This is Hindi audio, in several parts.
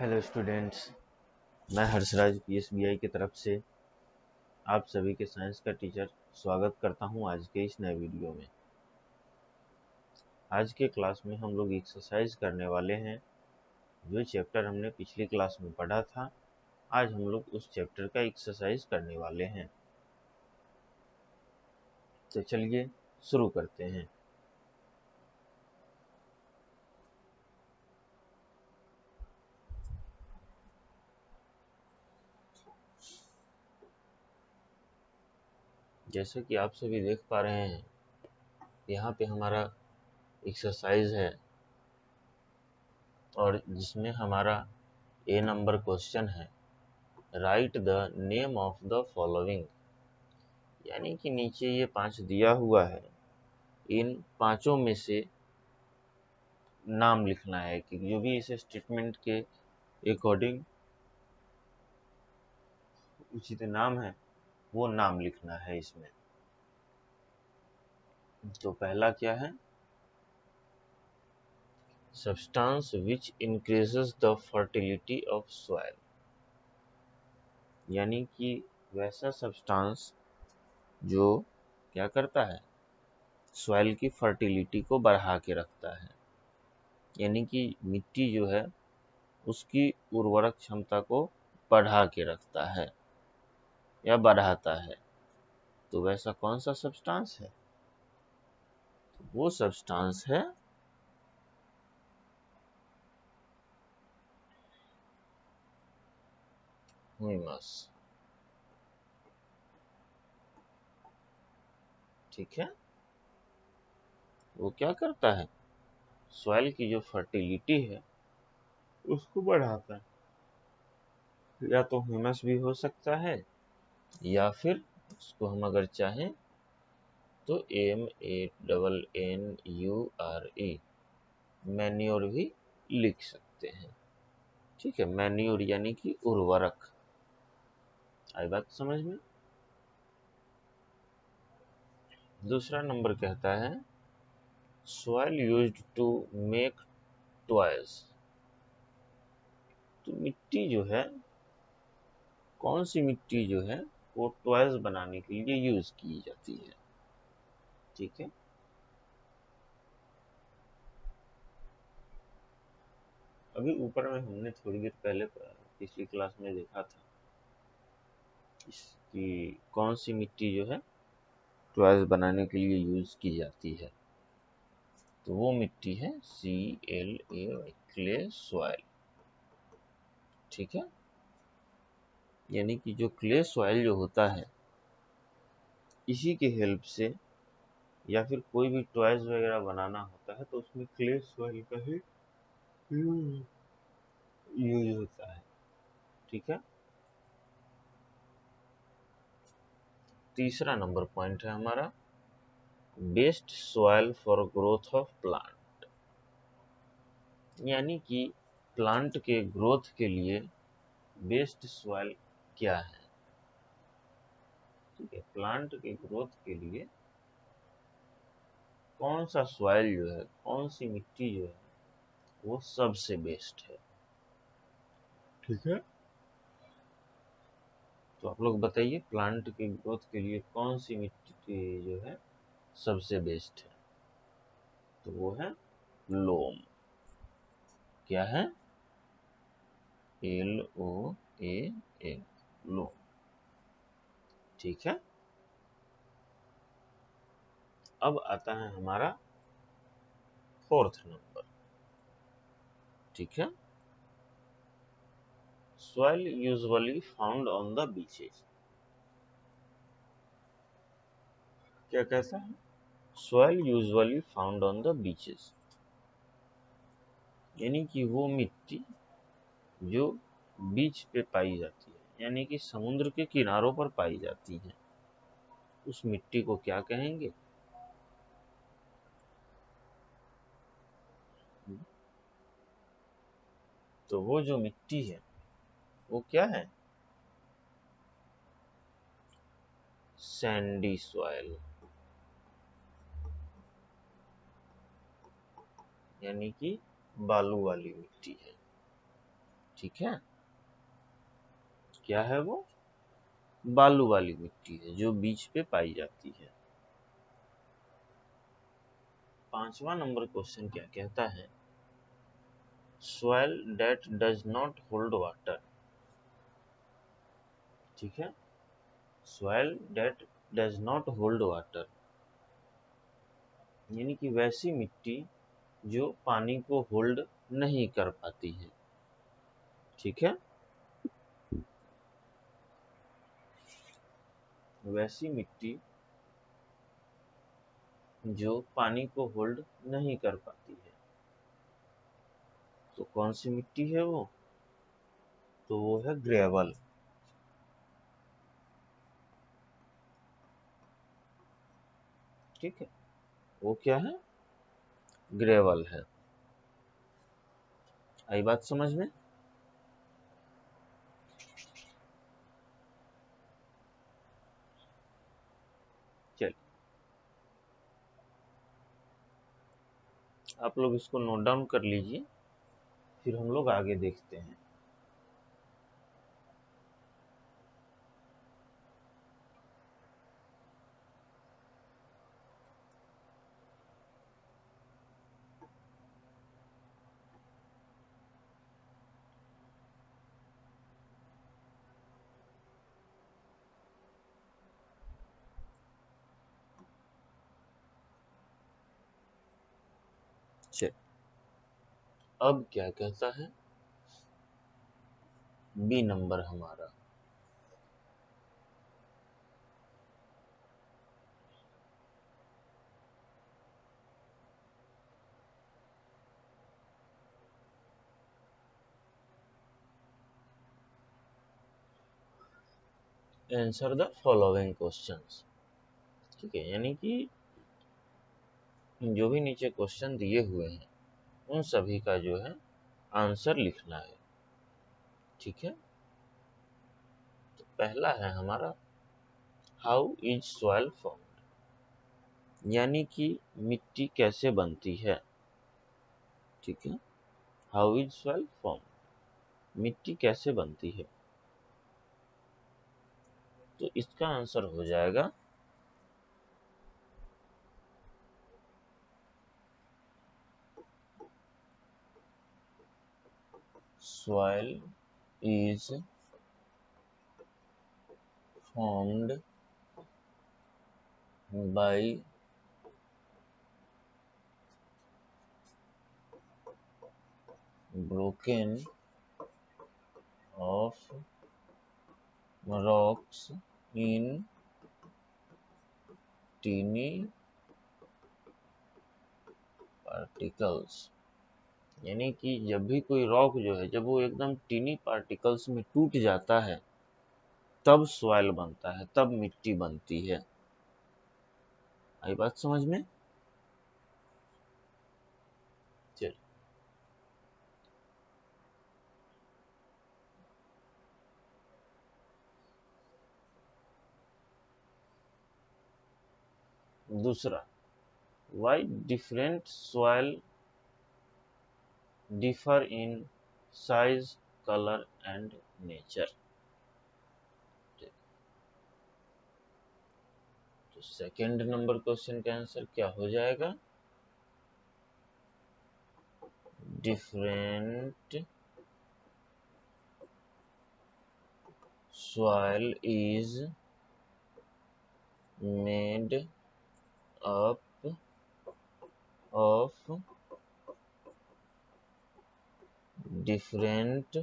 हेलो स्टूडेंट्स, मैं हर्षराज पीएसबीआई की तरफ से आप सभी के साइंस का टीचर स्वागत करता हूं आज के इस नए वीडियो में। आज के क्लास में हम लोग एक्सरसाइज करने वाले हैं। जो चैप्टर हमने पिछली क्लास में पढ़ा था, आज हम लोग उस चैप्टर का एक्सरसाइज करने वाले हैं। तो चलिए शुरू करते हैं। जैसे कि आप सभी देख पा रहे हैं, यहाँ पे हमारा एक्सरसाइज है और जिसमें हमारा ए नंबर क्वेश्चन है, right the name of the following. यानी कि नीचे ये 5 दिया हुआ है, इन पांचों में से नाम लिखना है कि जो भी इस स्टेटमेंट के अकॉर्डिंग उचित नाम है वो नाम लिखना है इसमें। तो पहला क्या है? Substance which increases the fertility of soil. यानी कि वैसा सब्सटेंस जो क्या करता है, सॉइल की फर्टिलिटी को बढ़ा के रखता है। यानी कि मिट्टी जो है उसकी उर्वरक क्षमता को बढ़ा के रखता है या बढ़ाता है। तो वैसा कौन सा सब्सटेंस है? वो सब्सटेंस है ह्यूमस। ठीक है, वो क्या करता है, सॉइल की जो फर्टिलिटी है उसको बढ़ाता है। या तो ह्यूमस भी हो सकता है, या फिर उसको हम अगर चाहें तो MANNURE मैन्योर भी लिख सकते हैं। ठीक है, मैन्योर यानी कि उर्वरक। आई बात समझ में? दूसरा नंबर कहता है soil used to make toys। तो मिट्टी जो है, कौन सी मिट्टी जो है वो टॉयज बनाने के लिए यूज की जाती है। ठीक है, अभी ऊपर में हमने थोड़ी देर पहले पिछली क्लास में देखा था कि कौन सी मिट्टी जो है टॉयज बनाने के लिए यूज की जाती है। तो वो मिट्टी है CLA, क्ले सॉइल। ठीक है, यानी कि जो क्ले सॉइल जो होता है, इसी के हेल्प से या फिर कोई भी टॉयज वगैरह बनाना होता है तो उसमें क्ले सॉइल का ही यूज होता है। ठीक है, तीसरा नंबर पॉइंट है हमारा best soil for growth of plant. यानी कि प्लांट के ग्रोथ के लिए बेस्ट सॉइल क्या है। ठीक है, प्लांट के ग्रोथ के लिए कौन सा सॉइल जो है, कौन सी मिट्टी जो है वो सबसे बेस्ट है। ठीक है, तो आप लोग बताइए प्लांट के ग्रोथ के लिए कौन सी मिट्टी जो है सबसे बेस्ट है। तो वो है लोम। क्या है? LOAM, लोम। ठीक है, अब आता है हमारा फोर्थ नंबर। ठीक है, soil usually found on the beaches। क्या कहता है? soil usually found on the beaches। यानी कि वो मिट्टी जो बीच पे पाई जाती है, यानी कि समुद्र के किनारों पर पाई जाती है, उस मिट्टी को क्या कहेंगे? तो वो जो मिट्टी है वो क्या है? Sandy soil. यानी कि बालू वाली मिट्टी है। ठीक है, क्या है वो? बालू वाली मिट्टी है जो बीच पे पाई जाती है। 5वां नंबर क्वेश्चन क्या कहता है? soil that does not hold water। ठीक है, soil that does not hold water यानी कि वैसी मिट्टी जो पानी को होल्ड नहीं कर पाती है। ठीक है, वैसी मिट्टी जो पानी को होल्ड नहीं कर पाती है, तो कौन सी मिट्टी है वो? तो वो है ग्रेवल। ठीक है, वो क्या है? ग्रेवल है। आई बात समझ में? चलिए, आप लोग इसको नोट डाउन कर लीजिए, फिर हम लोग आगे देखते हैं। चलिए, अब क्या कहता है? बी नंबर हमारा, आंसर द फॉलोइंग क्वेश्चंस। ठीक है, यानी कि जो भी नीचे क्वेश्चन दिए हुए हैं उन सभी का जो है आंसर लिखना है। ठीक है, तो पहला है हमारा हाउ इज सॉइल फॉर्म्ड, यानी कि मिट्टी कैसे बनती है। ठीक है, हाउ इज सॉइल फॉर्म्ड, मिट्टी कैसे बनती है, तो इसका आंसर हो जाएगा soil is formed by broken of rocks in teeny particles, यानी कि जब भी कोई रॉक जो है जब वो एकदम टीनी पार्टिकल्स में टूट जाता है तब सॉइल बनता है, तब मिट्टी बनती है। आई बात समझ में? चलिए, दूसरा, why different soil differ in size, color and nature। तो सेकंड नंबर क्वेश्चन का आंसर क्या हो जाएगा? Different soil is made up of different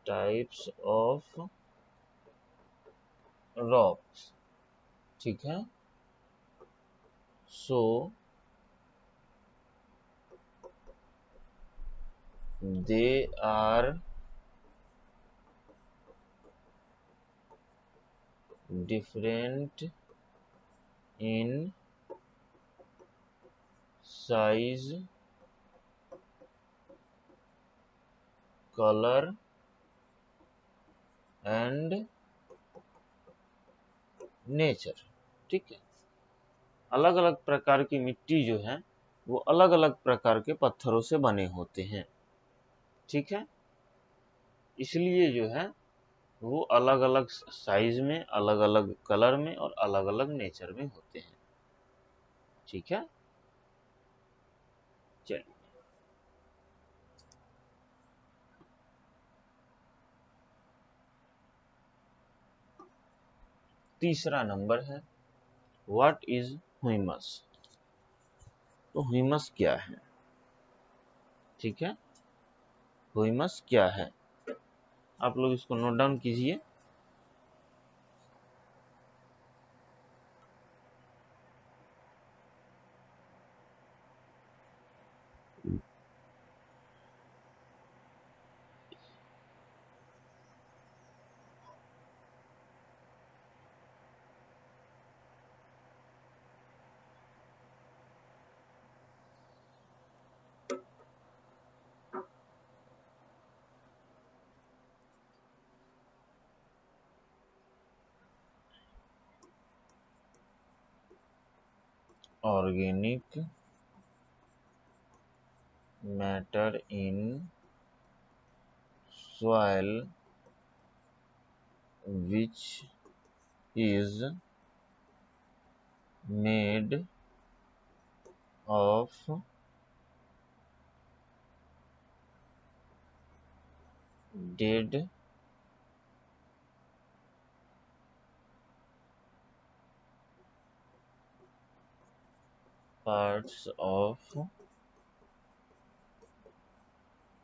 types of rocks। ठीक है, so they are different in size, color and nature। ठीक है, अलग अलग प्रकार की मिट्टी जो है वो अलग अलग प्रकार के पत्थरों से बने होते हैं। ठीक है, इसलिए जो है वो अलग अलग साइज में, अलग अलग कलर में और अलग अलग नेचर में होते हैं। ठीक है, चलिए तीसरा नंबर है व्हाट इज ह्यूमस। तो ह्यूमस क्या है? ठीक है, ह्यूमस क्या है, आप लोग इसको नोट डाउन कीजिए। Organic matter in soil which is made of dead parts of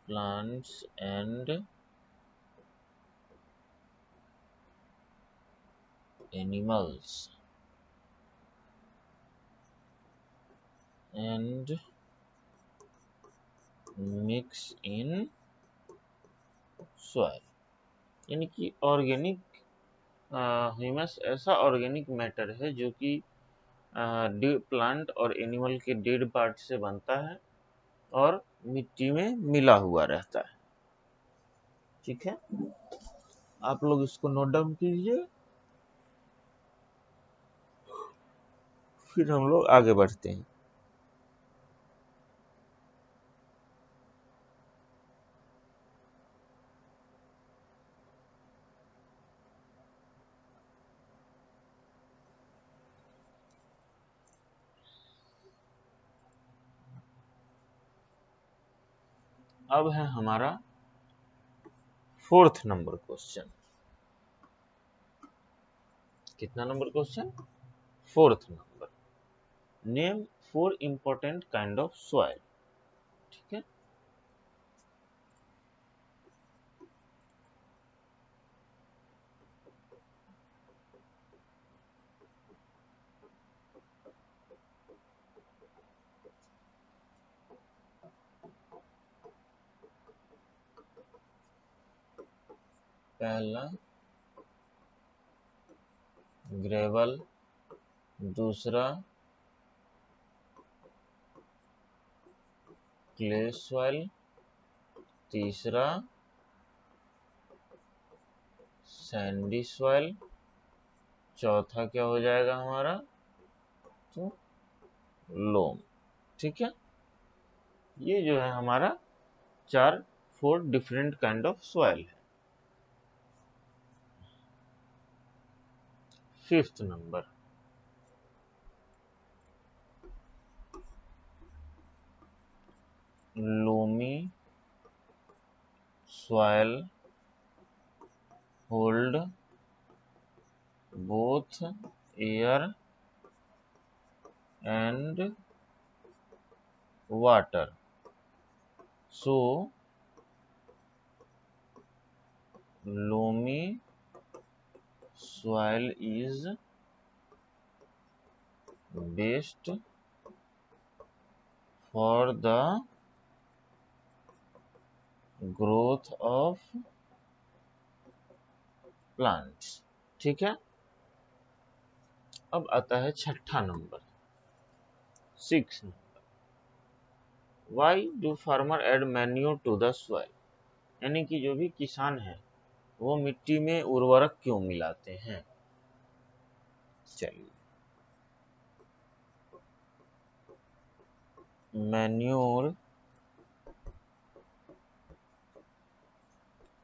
plants and animals and mix in soil। यानी कि ऑर्गेनिक ह्यूमस ऐसा ऑर्गेनिक मैटर है जो कि प्लांट और एनिमल के डेड पार्ट से बनता है और मिट्टी में मिला हुआ रहता है। ठीक है, आप लोग इसको नोट डाउन कीजिए, फिर हम लोग आगे बढ़ते हैं। अब है हमारा फोर्थ नंबर क्वेश्चन। कितना number question? Fourth number. Name 4 important kind of soil. ठीक है, पहला ग्रेवल, दूसरा क्ले सॉइल, तीसरा सैंडी सॉइल, चौथा क्या हो जाएगा हमारा? तो लोम। ठीक है, ये जो है हमारा 4 डिफरेंट काइंड ऑफ सॉइल है। Fifth number, loamy soil hold both air and water, so loamy soil is best for the growth of plants। ठीक है, अब आता है छठा number, 6 number. Why do farmer add manure to the soil. यानी कि जो भी किसान है वो मिट्टी में उर्वरक क्यों मिलाते हैं? चलिए manure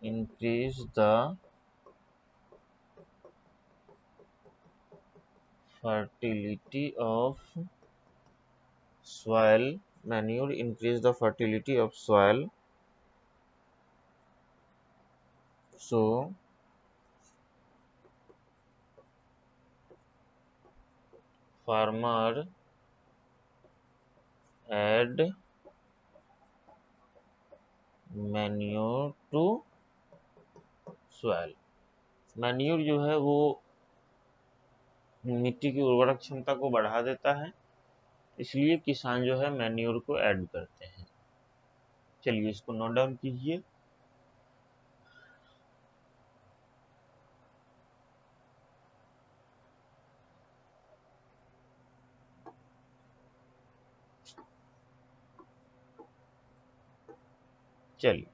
increase the fertility of soil. Manure increase the fertility of soil. So farmer add manure to soil. Manure जो है वो मिट्टी की उर्वरक क्षमता को बढ़ा देता है, इसलिए किसान जो है मैन्योर को ऐड करते हैं। चलिए इसको नोट डाउन कीजिए। चलिए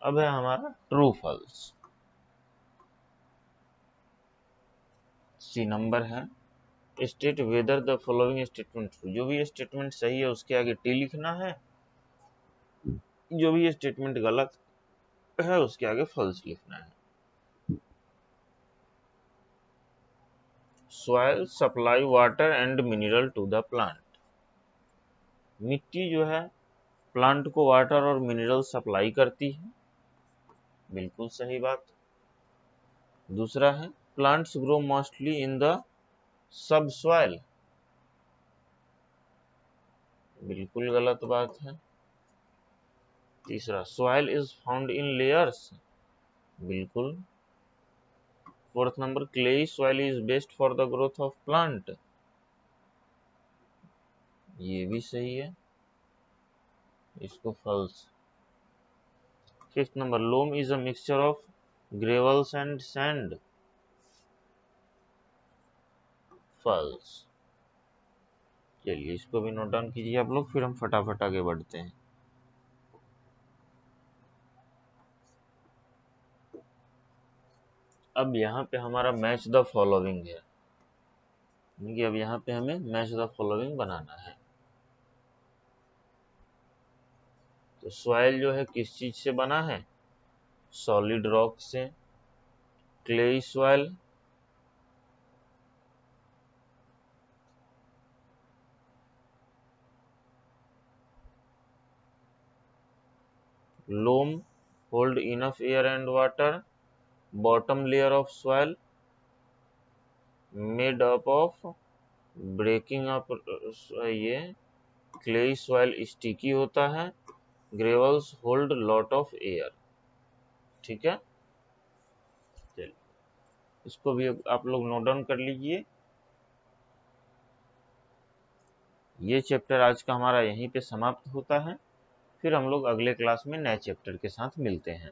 अब है हमारा ट्रू फॉल्स। सी नंबर है, state whether the following statement true. जो भी स्टेटमेंट सही है उसके आगे टी लिखना है, जो भी स्टेटमेंट गलत है उसके आगे फॉल्स लिखना है। Soil supply water and mineral to the plant. मिट्टी जो है प्लांट को वाटर और मिनरल सप्लाई करती है, बिल्कुल सही बात। दूसरा है, plants grow mostly in the sub soil, बिल्कुल गलत बात है। तीसरा, soil is found in layers, बिल्कुल। Fourth number, clayey soil is best for the growth of plant, ये भी सही है, इसको false. Fifth number, loam is a mixture of gravels and sand, false. चलिए इसको भी नोट डाउन कीजिए आप लोग, फिर हम फटाफट आगे बढ़ते हैं। अब यहाँ पे हमारा मैच द फॉलोइंग है, कि अब यहाँ पे हमें मैच द फॉलोइंग बनाना है। तो सॉइल जो है किस चीज से बना है? सॉलिड रॉक से। Clayey soil, loam hold enough air and water, bottom layer of soil made up of breaking up, ये clay soil sticky होता है, gravels hold lot of air। ठीक है, चलिए इसको भी आप लोग नोट डाउन कर लीजिए। ये चैप्टर आज का हमारा यहीं पे समाप्त होता है, फिर हम लोग अगले क्लास में नए चैप्टर के साथ मिलते हैं।